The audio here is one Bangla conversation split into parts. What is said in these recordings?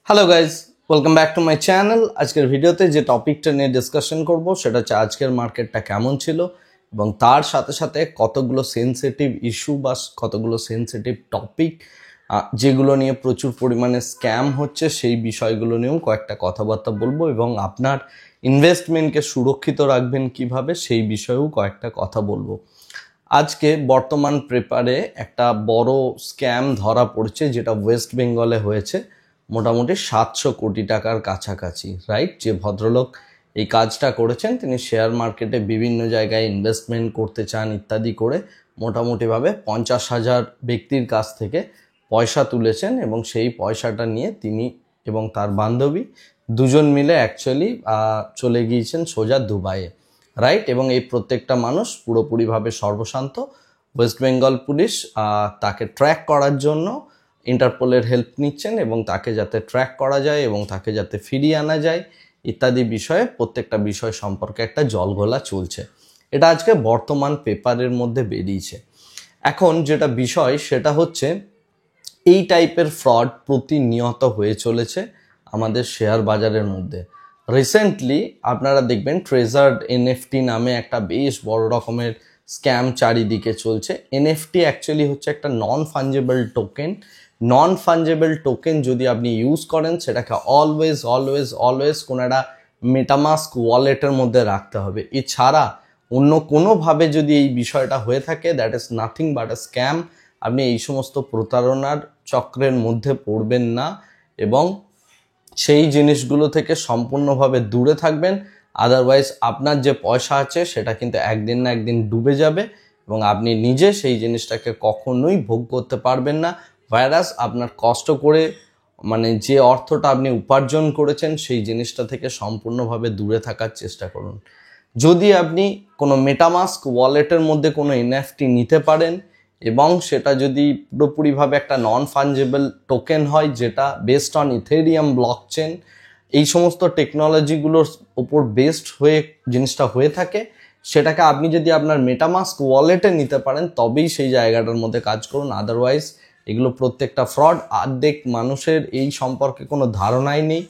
Hello guys, welcome back to my channel. আজকের ভিডিওতে যে টপিকটা নিয়ে ডিসকাশন করব সেটা হচ্ছে আজকের মার্কেটটা কেমন ছিল এবং তার সাথে সাথে কতগুলো সেন্সিটিভ ইস্যু বা কতগুলো সেন্সিটিভ টপিক যেগুলো নিয়ে প্রচুর পরিমাণে স্ক্যাম হচ্ছে সেই বিষয়গুলো নিয়েও কয়েকটা কথাবার্তা বলবো এবং আপনার ইনভেস্টমেন্টকে সুরক্ষিত রাখবেন কিভাবে সেই বিষয়েও কয়েকটা কথা বলবো। আজকে বর্তমান পেপারে একটা বড় স্ক্যাম ধরা পড়ছে যেটা ওয়েস্ট বেঙ্গলে হয়েছে, মোটামুটি 700 কোটি টাকার কাছাকাছি। রাইট, যে ভদ্রলোক এই কাজটা করেছেন তিনি শেয়ার মার্কেটে বিভিন্ন জায়গায় ইনভেস্টমেন্ট করতে চান ইত্যাদি করে মোটামুটিভাবে 50,000 ব্যক্তির কাছ থেকে পয়সা তুলেছেন এবং সেই পয়সাটা নিয়ে তিনি এবং তার বান্ধবী দুজন মিলে অ্যাকচুয়ালি চলে গিয়েছেন সোজা দুবাইয়ে। রাইট, এবং এই প্রত্যেকটা মানুষ পুরোপুরিভাবে সর্বশান্ত। ওয়েস্ট বেঙ্গল পুলিশ তাকে ট্র্যাক করার জন্য ইন্টারপোলের হেল্প নিচ্ছেন এবং তাকে যাতে ট্র্যাক করা যায় এবং তাকে যাতে ফিরিয়ে আনা যায় ইত্যাদি বিষয়ে প্রত্যেকটা বিষয় সম্পর্কে একটা জলঘোলা চলছে। এটা আজকে বর্তমান পেপারের মধ্যে বেরিয়েছে। এখন যেটা বিষয় সেটা হচ্ছে এই টাইপের ফ্রড প্রতিনিয়ত হয়ে চলেছে আমাদের শেয়ার বাজারের মধ্যে। রিসেন্টলি আপনারা দেখবেন ট্রেজার্ড এনএফটি নামে একটা বেশ বড় রকমের স্ক্যাম চারিদিকে চলছে। এনএফটি অ্যাকচুয়ালি হচ্ছে একটা নন ফাঞ্জেবল টোকেন। নন ফাঞ্জেবল টোকেন যদি আপনি ইউজ করেন সেটাকে অলওয়েজ অলওয়েজ অলওয়েজ কোনো একটা মেটামাস্ক ওয়ালেটের মধ্যে রাখতে হবে। এছাড়া অন্য কোনোভাবে যদি এই বিষয়টা হয়ে থাকে that is nothing but a scam. আপনি এই সমস্ত প্রতারণার চক্রের মধ্যে পড়বেন না এবং সেই জিনিসগুলো থেকে সম্পূর্ণভাবে দূরে থাকবেন। আদারওয়াইজ আপনার যে পয়সা আছে সেটা কিন্তু একদিন না একদিন ডুবে যাবে এবং আপনি নিজে সেই জিনিসটাকে কখনোই ভোগ করতে পারবেন না। ভাইরাস আপনার কষ্ট করে যে অর্থটা আপনি উপার্জন করেছেন সেই জিনিসটা থেকে সম্পূর্ণভাবে দূরে থাকার চেষ্টা করুন। যদি আপনি কোনো মেটামাস্ক ওয়ালেটের মধ্যে কোনো এনএফটি নিতে পারেন এবং সেটা যদি পুরোপুরিভাবে একটা নন ফাঞ্জেবল টোকেন হয় যেটা বেসড অন ইথেরিয়াম ব্লকচেন, এই সমস্ত টেকনোলজিগুলোর উপর বেসড হয়ে জিনিসটা হয়ে থাকে, সেটাকে আপনি যদি আপনার মেটামাস্ক ওয়ালেটে নিতে পারেন তবেই সেই জায়গাটার মধ্যে কাজ করুন। আদারওয়াইজ এগুলো প্রত্যেকটা ফ্রড। অর্ধেক মানুষের এই সম্পর্কে কোনো ধারণাই নেই,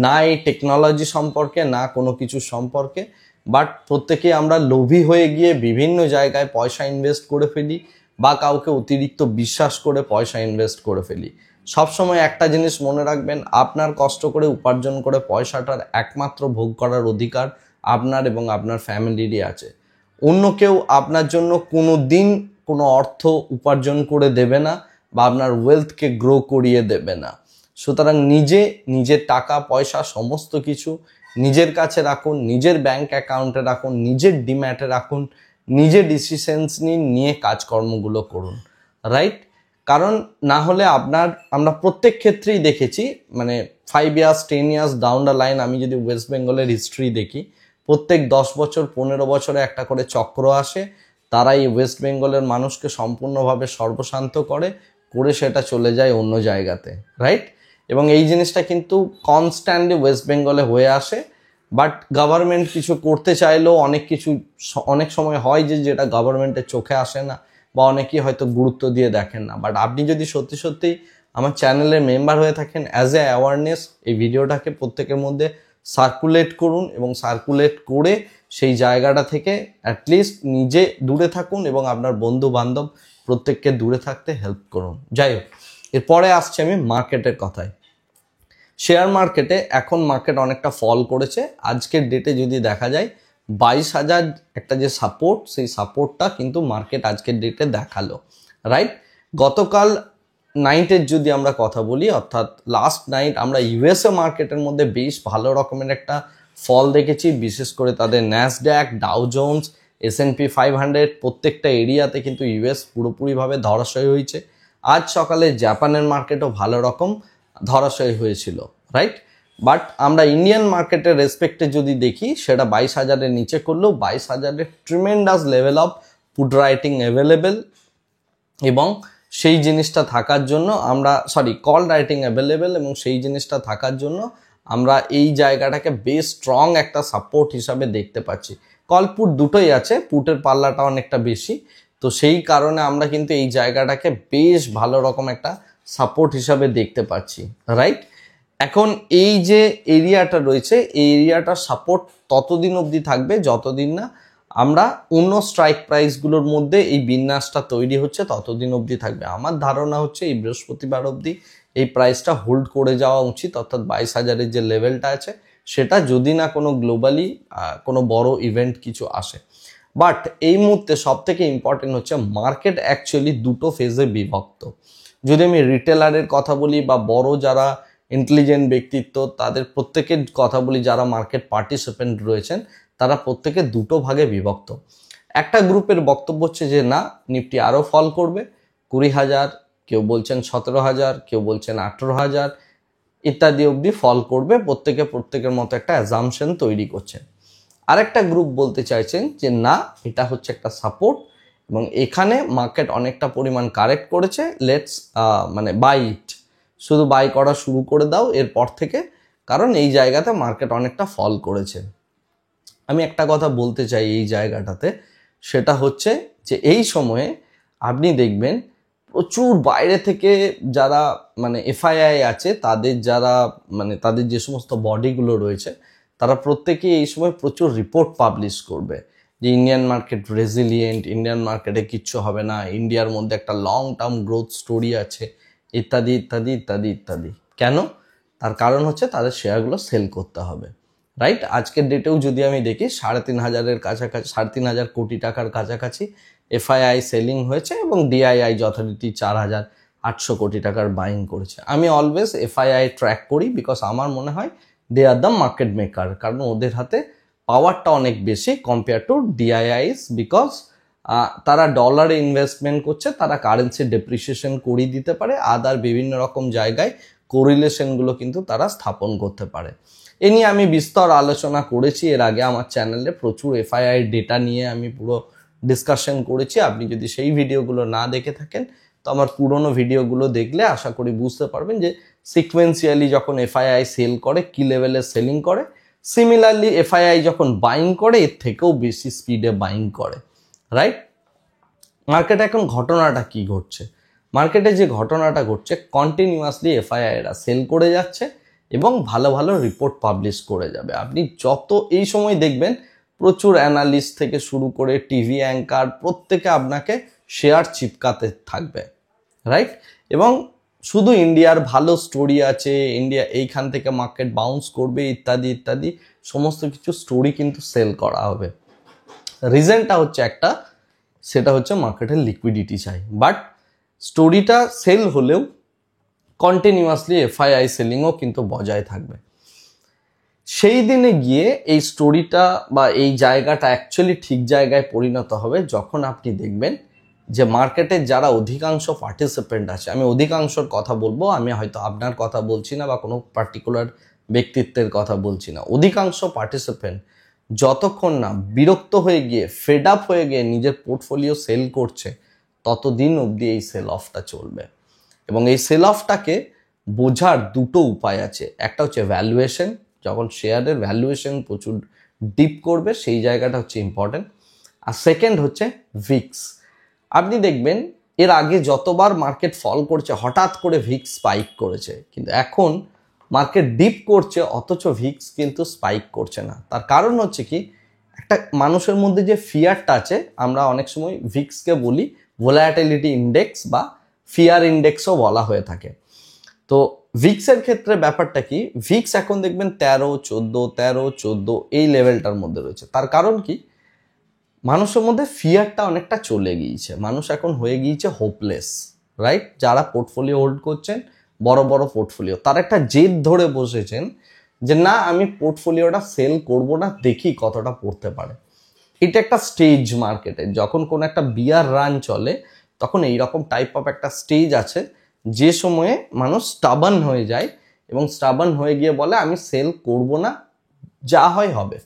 না এই টেকনোলজি সম্পর্কে না কোনো কিছু সম্পর্কে। বাট প্রত্যেকে আমরা লোভী হয়ে গিয়ে বিভিন্ন জায়গায় পয়সা ইনভেস্ট করে ফেলি বা কাউকে অতিরিক্ত বিশ্বাস করে পয়সা ইনভেস্ট করে ফেলি। সবসময় একটা জিনিস মনে রাখবেন, আপনার কষ্ট করে উপার্জন করে পয়সাটার একমাত্র ভোগ করার অধিকার আপনার এবং আপনার ফ্যামিলিরই আছে। অন্য কেউ আপনার জন্য কোনো দিন কোনো অর্থ উপার্জন করে দেবে না বা আপনার ওয়েলথকে গ্রো করিয়ে দেবে না। সুতরাং নিজের টাকা পয়সা সমস্ত কিছু নিজের কাছে রাখুন, নিজের ব্যাংক অ্যাকাউন্টে রাখুন, নিজের ডিম্যাটে রাখুন, নিজে ডিসিশনস নিয়ে কাজকর্মগুলো করুন। রাইট, কারণ না হলে আমরা প্রত্যেক ক্ষেত্রেই দেখেছি 5 years 10 years down the line আমি যদি ওয়েস্ট বেঙ্গলের হিস্ট্রি দেখি, প্রত্যেক 10 বছর 15 বছরে একটা করে চক্র আসে, তারা এই ওয়েস্ট বেঙ্গলের মানুষকে সম্পূর্ণভাবে সর্বশান্ত করে সেটা চলে যায় অন্য জায়গাতে। রাইট, এবং এই জিনিসটা কিন্তু কনস্ট্যান্টলি ওয়েস্ট বেঙ্গলে হয়ে আসে। বাট গভর্নমেন্ট কিছু করতে চাইলেও অনেক সময় হয় যেটা গভর্নমেন্টের চোখে আসে না বা অনেকেই হয়তো গুরুত্ব দিয়ে দেখেন না। বাট আপনি যদি সত্যি সত্যি আমার চ্যানেলের মেম্বার হয়ে থাকেন, অ্যাজ এ অ্যাওয়ারনেস এই ভিডিওটাকে প্রত্যেকের মধ্যে সার্কুলেট করুন এবং সার্কুলেট করে সেই জায়গাটা থেকে অ্যাটলিস্ট নিজে দূরে থাকুন এবং আপনার বন্ধু বান্ধব প্রত্যেককে দূরে থাকতে হেল্প করুন। যাই হোক, এরপরে আসছে আমি মার্কেটের কথায়। শেয়ার মার্কেটে এখন মার্কেট অনেকটা ফল করেছে। আজকের ডেটে যদি দেখা যায় 22,000 একটা যে সাপোর্ট, সেই সাপোর্টটা কিন্তু মার্কেট আজকের ডেটে দেখালো। রাইট, গতকাল নাইটের যদি আমরা কথা বলি, অর্থাৎ লাস্ট নাইট আমরা ইউএসএ মার্কেটের মধ্যে বেশ ভালো রকমের একটা ফল দেখেছি। বিশেষ করে তাদের ন্যাসড্যাক, ডাউ জোন্স, S&P 500 প্রত্যেকটা এরিয়াতে কিন্তু ইউএস পুরোপুরিভাবে ধরাশয়ী হয়েছে। আজ সকালে জাপানের মার্কেটও ভালো রকম ধরাশয়ী হয়েছিল। রাইট, বাট আমরা ইন্ডিয়ান মার্কেটের রেসপেক্টে যদি দেখি সেটা 22,000-এর নিচে করলেও 22,000-এর tremendous level of put writing available এবং সেই জিনিসটা থাকার জন্য কল রাইটিং অ্যাভেলেবেল এবং সেই জিনিসটা থাকার জন্য আমরা এই জায়গাটাকে বেশ স্ট্রং একটা সাপোর্ট হিসাবে দেখতে পাচ্ছি। কল পুট দুটোই আছে, পুটের পাল্লাটা অনেকটা বেশি, তো সেই কারণে আমরা কিন্তু এই জায়গাটাকে বেশ ভালো রকম একটা সাপোর্ট হিসাবে দেখতে পাচ্ছি। রাইট, এখন এই যে এরিয়াটা রয়েছে, এই এরিয়াটা সাপোর্ট ততদিন অবধি থাকবে যতদিন না আমরা অন্য স্ট্রাইক প্রাইসগুলোর মধ্যে এই বিন্যাসটা তৈরি হচ্ছে, ততদিন অবধি থাকবে। আমার ধারণা হচ্ছে এই বৃহস্পতিবার অবধি এই প্রাইসটা হোল্ড করে যাওয়া উচিত, অর্থাৎ 22,000-এর যে লেভেলটা আছে সেটা, যদি না কোনো গ্লোবালি কোনো বড় ইভেন্ট কিছু আসে। বাট এই মুহূর্তে সব থেকে ইম্পর্টেন্ট হচ্ছে মার্কেট অ্যাকচুয়ালি দুটো ফেজে বিভক্ত। যদি আমি রিটেলারের কথা বলি বা বড় যারা ইন্টেলিজেন্ট ব্যক্তিত্ব তাদের প্রত্যেকের কথা বলি, যারা মার্কেট পার্টিসিপেন্ট রয়েছেন তারা প্রত্যেকে দুটো ভাগে বিভক্ত। একটা গ্রুপের বক্তব্য হচ্ছে যে না, নিফটি আরও ফল করবে 20,000, কেউ বলছেন 17,000, কেউ বলছেন 18,000 ইত্যাদি অবধি ফল করবে, প্রত্যেকের মতো একটা অ্যাজাম্পশন তৈরি করছেন। আরেকটা গ্রুপ বলতে চাইছেন যে না, এটা হচ্ছে একটা সাপোর্ট এবং এখানে মার্কেট অনেকটা পরিমাণ কারেক্ট করেছে, লেটস মানে বাই ইট, শুধু বাই করা শুরু করে দাও এরপর থেকে, কারণ এই জায়গাতে মার্কেট অনেকটা ফল করেছে। আমি একটা কথা বলতে চাই এই জায়গাটাতে, সেটা হচ্ছে যে এই সময়ে আপনি দেখবেন প্রচুর বাইরে থেকে যারা মানে এফআইআই আছে, তাদের যারা মানে তাদের যে সমস্ত বডিগুলো রয়েছে, তারা প্রত্যেকেই এই সময় প্রচুর রিপোর্ট পাবলিশ করবে যে ইন্ডিয়ান মার্কেট রেজিলিয়েন্ট, ইন্ডিয়ান মার্কেটে কিচ্ছু হবে না, ইন্ডিয়ার মধ্যে একটা লং টার্ম গ্রোথ স্টোরি আছে, ইত্যাদি ইত্যাদি ইত্যাদি ইত্যাদি। কেন? তার কারণ হচ্ছে তাদের শেয়ারগুলো সেল করতে হবে, রাইট? আজকের ডেটেও যদি আমি দেখি 3,500-এর কাছাকাছি, 3,500 কোটি টাকার কাছাকাছি এফআইআই সেলিং হয়েছে এবং ডিআইআই যথারীতি 4,800 কোটি টাকার বাইং করেছে। আমি অলওয়েজ এফআইআই ট্র্যাক করি, বিকজ আমার মনে হয় দে আর দ্য মার্কেট মেকার, কারণ ওদের হাতে পাওয়ারটা অনেক বেশি কম্পেয়ার টু ডিআইআইস, বিকজ তারা ডলারে ইনভেস্টমেন্ট করছে, তারা কারেন্সি ডেপ্রিসিয়েশন করিয়ে দিতে পারে, আদার বিভিন্ন রকম জায়গায় কোরিলেশনগুলো কিন্তু তারা স্থাপন করতে পারে। এ নিয়ে আমি বিস্তর আলোচনা করেছি এর আগে আমার চ্যানেলে, প্রচুর এফআইআই ডেটা নিয়ে আমি পুরো ডিসকাশন করেছি। আপনি যদি সেই ভিডিওগুলো না দেখে থাকেন তো আমার পুরনো ভিডিওগুলো দেখলে আশা করি বুঝতে পারবেন যে সিকোয়েন্সিয়ালি যখন এফআইআই সেল করে কি লেভেলে সেলিং করে, সিমিলারলি এফআইআই যখন বাইং করে এর থেকেও বেশি স্পিডে বাইং করে, রাইট? মার্কেটে এখন ঘটনাটা কি ঘটছে? মার্কেটে যে ঘটনাটা ঘটছে, কন্টিনিউয়াসলি এফআইআইরা সেল করে যাচ্ছে এবং ভালো ভালো রিপোর্ট পাবলিশ করে যাবে। আপনি যত এই সময় দেখবেন প্রচুর অ্যানালিস্ট থেকে শুরু করে টিভি অ্যাঙ্কার প্রত্যেকে আপনাকে শেয়ার চিপকাতে থাকবে, রাইট? এবং শুধু ইন্ডিয়ার ভালো স্টোরি আছে, ইন্ডিয়া এইখান থেকে মার্কেট বাউন্স করবে ইত্যাদি ইত্যাদি সমস্ত কিছু স্টোরি কিন্তু সেল করা হবে। রিজনটা হচ্ছে একটা, সেটা হচ্ছে মার্কেটের লিকুইডিটি চাই। বাট স্টোরিটা সেল হলেও কন্টিনিউয়াসলি এফআইআই সেলিংও কিন্তু বজায় থাকবে। সেই দিনে গিয়ে এই স্টোরিটা বা এই জায়গাটা অ্যাকচুয়ালি ঠিক জায়গায় পরিণত হবে যখন আপনি দেখবেন যে মার্কেটের যারা অধিকাংশ পার্টিসিপেন্ট আছে, আমি অধিকাংশর কথা বলবো, আমি হয়তো আপনার কথা বলছি না বা কোনো পার্টিকুলার ব্যক্তিত্বের কথা বলছি না, অধিকাংশ পার্টিসিপেন্ট যতক্ষণ না বিরক্ত হয়ে গিয়ে, ফেড আপ হয়ে গিয়ে নিজের পোর্টফোলিও সেল করছে, ততদিন অবধি এই সেল অফটা চলবে। এবং এই সেল অফটাকে বোঝার দুটো উপায় আছে। একটা হচ্ছে ভ্যালুয়েশন, যখন শেয়ারের ভ্যালুয়েশন প্রচুর ডিপ করবে সেই জায়গাটা হচ্ছে ইম্পর্টেন্ট। আর সেকেন্ড হচ্ছে ভিক্স। আপনি দেখবেন এর আগে যতবার মার্কেট ফল করছে হঠাৎ করে ভিক্স স্পাইক করেছে, কিন্তু এখন মার্কেট ডিপ করছে অথচ ভিক্স কিন্তু স্পাইক করছে না। তার কারণ হচ্ছে কি, একটা মানুষের মধ্যে যে ফিয়ারটা আছে, আমরা অনেক সময় ভিক্সকে বলি ভোলাটিলিটি ইন্ডেক্স বা ফিয়ার ইন্ডেক্সও বলা হয়ে থাকে। তো ভিক্সের ক্ষেত্রে ব্যাপারটা কি, ভিক্স এখন দেখবেন 13-14 এই লেভেলটার মধ্যে রয়েছে। তার কারণ কি, মানুষের মধ্যে ফিয়ারটা অনেকটা চলে গিয়েছে, মানুষ এখন হয়ে গিয়েছে হোপলেস, রাইট? যারা পোর্টফোলিও হোল্ড করছেন, বড় বড় পোর্টফোলিও, তার একটা জেদ ধরে বসেছেন যে না, আমি পোর্টফোলিওটা সেল করব না, দেখি কতটা পড়তে পারে। এটা একটা স্টেজ মার্কেটে, যখন কোনো একটা বিয়ার রান চলে তখন এইরকম টাইপ অফ একটা স্টেজ আছে যে সময়ে মানুষ স্টাবার্ন হয়ে যায় এবং স্টাবার্ন হয়ে গিয়ে বলে আমি সেল করব না, যা হয় হবে,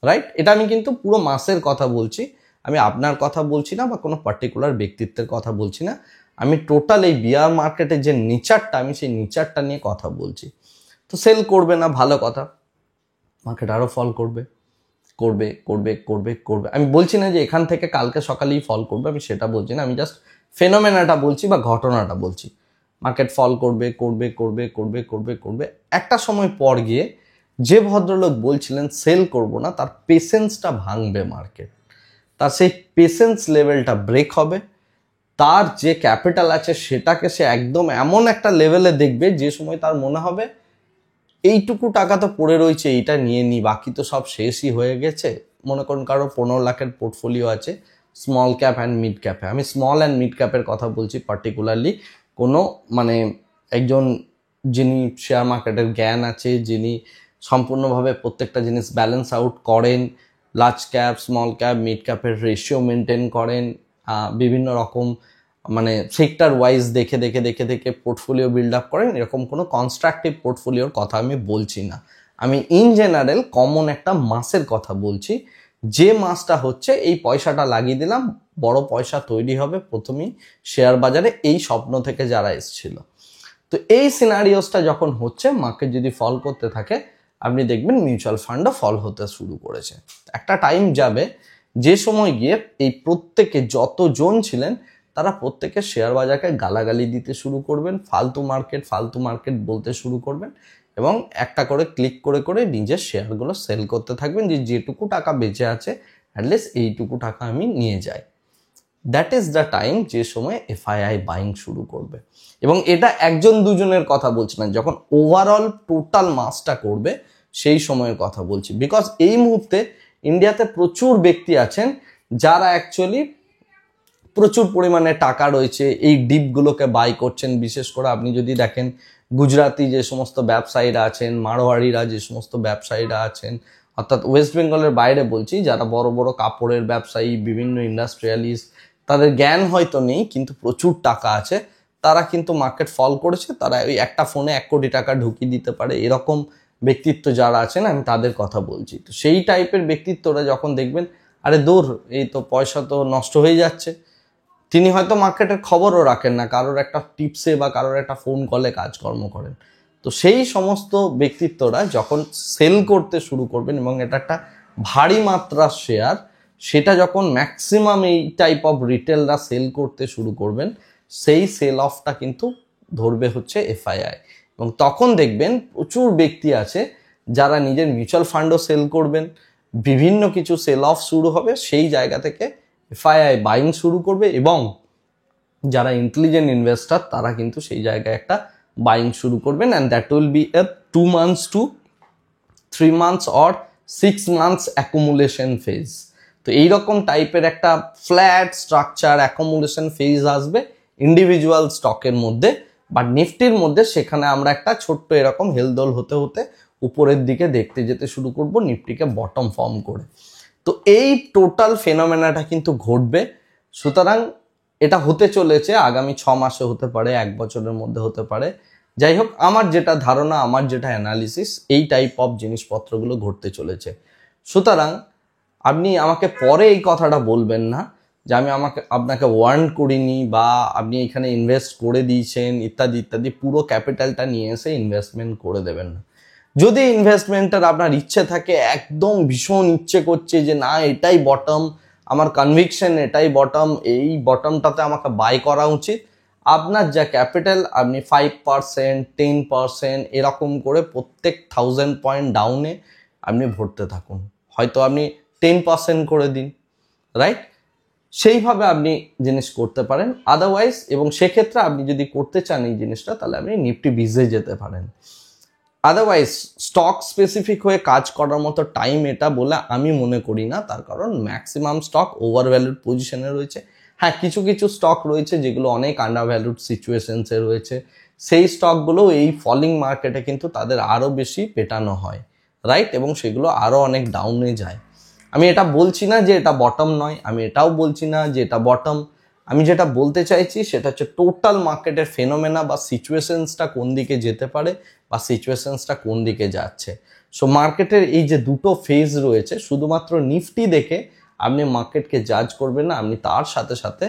রাইট? এটা আমি কিন্তু পুরো মাসের কথা বলছি, আমি আপনার কথা বলছি না বা কোনো পার্টিকুলার ব্যক্তিত্বের কথা বলছি না, আমি টোটাল এই বিয়ার মার্কেটের যে নেচারটা, আমি সেই নেচারটা নিয়ে কথা বলছি। তো সেল করবে না, ভালো কথা, মার্কেট আরও ফল করবে করবে করবে করবে করবে। আমি বলছি না যে এখান থেকে কালকে সকালেই ফল করবে, আমি সেটা বলছি না, আমি জাস্ট ফেনোমেনাটা বলছি বা ঘটনাটা বলছি। মার্কেট ফল করবে করবে করবে করবে করবে করবে, একটা সময় পর গিয়ে যে ভদ্রলোক বলছিলেন সেল করব না, তার পেশেন্সটা ভাঙবে মার্কেট, তার সেই পেশেন্স লেভেলটা ব্রেক হবে, তার যে ক্যাপিটাল আছে সেটাকে সে একদম এমন একটা লেভেলে দেখবে যে সময় তার মনে হবে এইটুকু টাকা তো পড়ে রয়েছে, এইটা নিয়ে নি, বাকি তো সব শেষই হয়ে গেছে। মনে করুন কারো 15 লাখের পোর্টফোলিও আছে স্মল ক্যাপ অ্যান্ড মিড ক্যাপে, আমি স্মল অ্যান্ড মিড ক্যাপের কথা বলছি পার্টিকুলারলি, কোনো মানে একজন যিনি শেয়ার মার্কেটের জ্ঞান আছে, যিনি সম্পূর্ণভাবে প্রত্যেকটা জিনিস ব্যালেন্স আউট করেন, large cap small cap mid ক্যাপের রেশিও মেনটেন করেন, বিভিন্ন রকম মানে সেক্টর ওয়াইজ দেখে দেখে দেখে দেখে পোর্টফোলিও বিল্ড আপ করেন, এরকম কোনো কনস্ট্রাকটিভ পোর্টফোলিওর কথা আমি বলছি না, আমি ইন জেনারেল কমন একটা মাসের কথা বলছি, যে মাসটা হচ্ছে এই পয়সাটা লাগিয়ে দিলাম, বড় পয়সা তৈরি হবে প্রথমেই শেয়ার বাজারে, এই স্বপ্ন থেকে যারা এসেছিল। তো এই সিনারিওসটা যখন হচ্ছে, মার্কেট যদি ফল করতে থাকে, আপনি দেখবেন মিউচুয়াল ফান্ডও ফল হতে শুরু করেছে। একটা টাইম যাবে যে সময় গিয়ে এই প্রত্যেকে যতজন ছিলেন তারা প্রত্যেকে শেয়ার বাজারকে গালাগালি দিতে শুরু করবেন, ফালতু মার্কেট বলতে শুরু করবেন, এবং একটা করে ক্লিক করে করে নিজের শেয়ারগুলো সেল করতে থাকবেন, যে যেটুকু টাকা বেঁচে আছে অ্যাটলিস্ট এইটুকু টাকা আমি নিয়ে যাই। দ্যাট ইজ দ্য টাইম যে সময় এফআইআই বাইং শুরু করবে। এবং এটা একজন দুজনের কথা বলছি না, যখন ওভারঅল টোটাল মাসটা করবে সেই সময়ের কথা বলছি। বিকজ এই মুহূর্তে ইন্ডিয়াতে প্রচুর ব্যক্তি আছেন যারা অ্যাকচুয়ালি প্রচুর পরিমাণে টাকা রয়েছে, এই ডিপগুলোকে বাই করছেন। বিশেষ করে আপনি যদি দেখেন গুজরাতি যে সমস্ত ব্যবসায়ীরা আছেন, মারোয়াড়িরা যে সমস্ত ব্যবসায়ীরা আছেন, অর্থাৎ ওয়েস্ট বেঙ্গলের বাইরে বলছি, যারা বড় বড় কাপড়ের ব্যবসায়ী, বিভিন্ন ইন্ডাস্ট্রিয়ালিস্ট, তাদের জ্ঞান হয়তো নেই কিন্তু প্রচুর টাকা আছে, তারা কিন্তু মার্কেট ফল করেছে, তারা ওই একটা ফোনে 1 কোটি টাকা ঢুকিয়ে দিতে পারে, এরকম ব্যক্তিত্ব যারা আছেন আমি তাদের কথা বলছি। তো সেই টাইপের ব্যক্তিত্বরা যখন দেখবেন আরে দূর, এই তো পয়সা তো নষ্ট হয়ে যাচ্ছে, তিনি হয়তো মার্কেটের খবরও রাখেন না, কারোর একটা টিপসে বা কারোর একটা ফোন কলে কাজকর্ম করেন, তো সেই সমস্ত ব্যক্তিত্বরা যখন সেল করতে শুরু করবেন এবং এটা একটা ভারী মাত্রার শেয়ার, সেটা যখন ম্যাক্সিমাম এই টাইপ অফ রিটেলরা সেল করতে শুরু করবেন, সেই সেল অফটা কিন্তু ধরবে হচ্ছে এফআইআই। এবং তখন দেখবেন প্রচুর ব্যক্তি আছে যারা নিজের মিউচুয়াল ফান্ডও সেল করবেন, বিভিন্ন কিছু সেল অফ শুরু হবে, সেই জায়গা থেকে এফআইআই বাইং শুরু করবে, এবং যারা ইন্টেলিজেন্ট ইনভেস্টার তারা কিন্তু সেই জায়গায় একটা বাইং শুরু করবেন, and that will B A 2 months to 3 months or 6 months accumulation phase. তো এইরকম টাইপের একটা ফ্ল্যাট স্ট্রাকচার অ্যাকুমুলেশন ফেজ আসবে ইন্ডিভিজুয়াল স্টকের মধ্যে, বাট নিফটির মধ্যে সেখানে আমরা একটা ছোট্ট এরকম হেলদোল হতে হতে উপরের দিকে দেখতে যেতে শুরু করব, নিফটিকে বটম ফর্ম করে। তো এই টোটাল ফেনোমেনাটা কিন্তু ঘটবে। সুতরাং এটা হতে চলেছে আগামী 6 মাসে, হতে পারে 1 বছরের মধ্যে হতে পারে, যাই হোক আমার যেটা ধারণা, আমার যেটা অ্যানালিসিস, এই টাইপ অফ জিনিসপত্রগুলো ঘটতে চলেছে। সুতরাং আপনি আমাকে পরে এই কথাটা বলবেন না যে আমি আপনাকে ওয়ার্ন করিনি, বা আপনি এখানে ইনভেস্ট করে দিয়েছেন ইত্যাদি ইত্যাদি, পুরো ক্যাপিটালটা নিয়ে এসে ইনভেস্টমেন্ট করে দেবেন না। যদি ইনভেস্টমেন্টের আপনার ইচ্ছে থাকে, একদম ভীষণ ইচ্ছে করছে যে না এটাই বটম, আমার কনভিকশন এটাই বটম, এই বটমটাতে আমাকে বাই করা উচিত, আপনার যা ক্যাপিটাল আপনি 5%, 10% এরকম করে প্রত্যেক 1000 পয়েন্ট ডাউনে আপনি ভরতে থাকুন, হয়তো আপনি 10% করে দিন, রাইট? সেইভাবে আপনি জিনিস করতে পারেন আদারওয়াইজ। এবং সেক্ষেত্রে আপনি যদি করতে চান এই জিনিসটা, তাহলে আপনি নিফটি বিজে যেতে পারেন। আদারওয়াইজ স্টক স্পেসিফিক হয়ে কাজ করার মতো টাইম এটা বলে আমি মনে করি না, তার কারণ ম্যাক্সিমাম স্টক ওভার ভ্যালুড পজিশনে রয়েছে। হ্যাঁ, কিছু কিছু স্টক রয়েছে যেগুলো অনেক আন্ডার ভ্যালুড সিচুয়েশনসে রয়েছে, সেই স্টকগুলো এই ফলিং মার্কেটে কিন্তু তাদের আরও বেশি পেটানো হয়, রাইট? এবং সেগুলো আরও অনেক ডাউনে যায়। আমি এটা বলছি না যে এটা বটম নয়, আমি এটাও বলছি না যে এটা বটম, আমি যেটা বলতে চাইছি সেটা হচ্ছে টোটাল মার্কেটের ফেনোমেনা বা সিচুয়েশনসটা কোন দিকে যেতে পারে বা সিচুয়েশনসটা কোন দিকে যাচ্ছে। সো মার্কেটের এই যে দুটো ফেজ রয়েছে, শুধুমাত্র নিফটি দেখে আপনি মার্কেটকে জাজ করবেন না, আপনি তার সাথে সাথে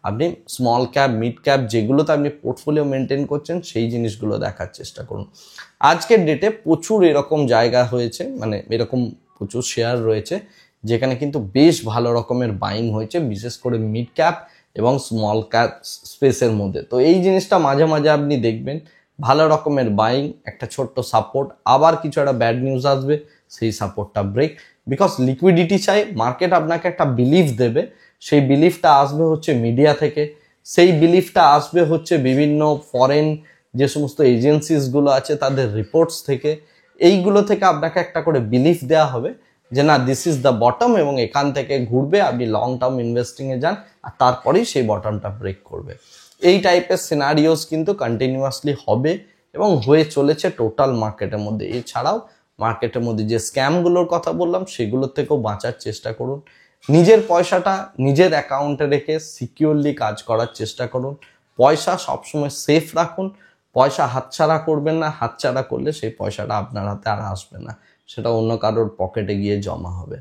আপনি স্মল ক্যাপ মিড ক্যাপ যেগুলোতে আপনি পোর্টফোলিও মেনটেন করছেন সেই জিনিসগুলো দেখার চেষ্টা করুন। আজকের ডেটে প্রচুর এরকম জায়গা হয়েছে, মানে এরকম প্রচুর শেয়ার রয়েছে যেখানে কিন্তু বেশ ভালো রকমের বাইং হয়েছে, বিশেষ করে মিড ক্যাপ এবং স্মল ক্যাপ স্পেসের মধ্যে। তো এই জিনিসটা মাঝে মাঝে আপনি দেখবেন ভালো রকমের বাইং, একটা ছোট্ট সাপোর্ট, আবার কিছু একটা ব্যাড নিউজ আসবে, সেই সাপোর্টটা ব্রেক। বিকজ লিকুইডিটি চাই, মার্কেট আপনাকে একটা বিলিফ দেবে, সেই বিলিফটা আসবে হচ্ছে মিডিয়া থেকে, সেই বিলিফটা আসবে হচ্ছে বিভিন্ন ফরেন যে সমস্ত এজেন্সিসগুলো আছে তাদের রিপোর্টস থেকে। এইগুলো থেকে আপনাকে একটা করে বিলিফ দেওয়া হবে যে না, দিস ইজ দ্য বটম, এবং এখান থেকে ঘুরবে, আপনি লং টার্ম ইনভেস্টিংয়ে যান, আর তারপরেই সেই বটমটা ব্রেক করবে। এই টাইপের সিনারিওস কিন্তু কন্টিনিউয়াসলি হবে এবং হয়ে চলেছে টোটাল মার্কেটের মধ্যে। এছাড়াও মার্কেটের মধ্যে যে স্ক্যামগুলোর কথা বললাম সেগুলোর থেকেও বাঁচার চেষ্টা করুন। নিজের পয়সাটা নিজের অ্যাকাউন্টে রেখে সিকিউরলি কাজ করার চেষ্টা করুন। পয়সা সবসময় সেফ রাখুন, পয়সা হাতছাড়া করবেন না, হাতছাড়া করলে সেই পয়সাটা আপনার হাতে আর আসবে না, সেটা অন্য কারোর পকেটে গিয়ে জমা হবে।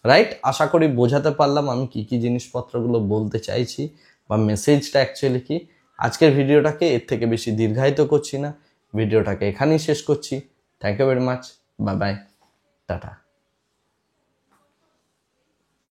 রাইট? আশা করি বোঝাতে পারলাম আমি কি কি জিনিসপত্রগুলো বলতে চাইছি বা মেসেজটা অ্যাকচুয়ালি কি। আজকের ভিডিওটাকে এর থেকে বেশি দীর্ঘায়িত করছি না, ভিডিওটাকে এখানেই শেষ করছি। Thank you very much, bye bye, tata.